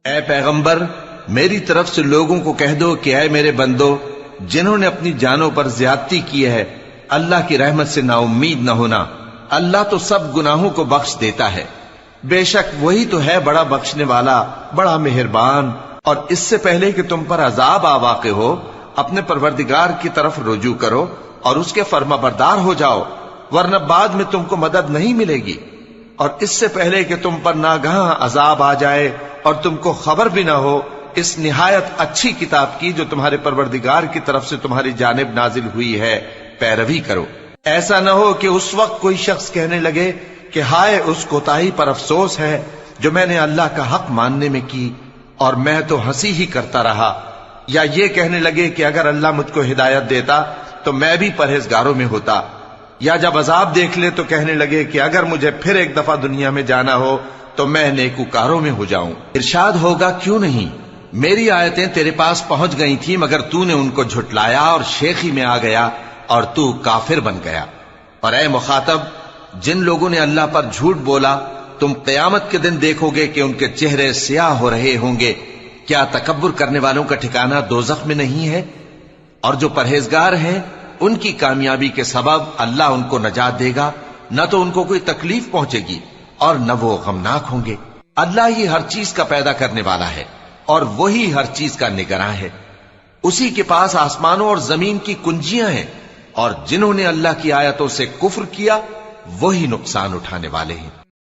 اے پیغمبر میری طرف سے لوگوں کو کہہ دو کہ اے میرے بندو جنہوں نے اپنی جانوں پر زیادتی کی ہے اللہ کی رحمت سے نا امید نہ ہونا، اللہ تو سب گناہوں کو بخش دیتا ہے، بے شک وہی تو ہے بڑا بخشنے والا بڑا مہربان۔ اور اس سے پہلے کہ تم پر عذاب آ واقع ہو اپنے پروردگار کی طرف رجوع کرو اور اس کے فرما بردار ہو جاؤ، ورنہ بعد میں تم کو مدد نہیں ملے گی۔ اور اس سے پہلے کہ تم پر ناگہاں عذاب آ جائے اور تم کو خبر بھی نہ ہو اس نہایت اچھی کتاب کی جو تمہارے پروردگار کی طرف سے تمہاری جانب نازل ہوئی ہے پیروی کرو۔ ایسا نہ ہو کہ اس وقت کوئی شخص کہنے لگے کہ ہائے اس کوتاہی پر افسوس ہے جو میں نے اللہ کا حق ماننے میں کی اور میں تو ہنسی ہی کرتا رہا، یا یہ کہنے لگے کہ اگر اللہ مجھ کو ہدایت دیتا تو میں بھی پرہیزگاروں میں ہوتا، یا جب عذاب دیکھ لے تو کہنے لگے کہ اگر مجھے پھر ایک دفعہ دنیا میں جانا ہو تو میں نیکوکاروں میں ہو جاؤں۔ ارشاد ہوگا کیوں نہیں، میری آیتیں تیرے پاس پہنچ گئی تھی مگر تو نے ان کو جھٹلایا اور شیخی میں آ گیا اور تو کافر بن گیا۔ اور اے مخاطب جن لوگوں نے اللہ پر جھوٹ بولا تم قیامت کے دن دیکھو گے کہ ان کے چہرے سیاہ ہو رہے ہوں گے، کیا تکبر کرنے والوں کا ٹھکانہ دوزخ میں نہیں ہے؟ اور جو پرہیزگار ہیں ان کی کامیابی کے سبب اللہ ان کو نجات دے گا، نہ تو ان کو کوئی تکلیف پہنچے گی اور نہ وہ غمناک ہوں گے۔ اللہ ہی ہر چیز کا پیدا کرنے والا ہے اور وہی ہر چیز کا نگراں ہے، اسی کے پاس آسمانوں اور زمین کی کنجیاں ہیں، اور جنہوں نے اللہ کی آیتوں سے کفر کیا وہی نقصان اٹھانے والے ہیں۔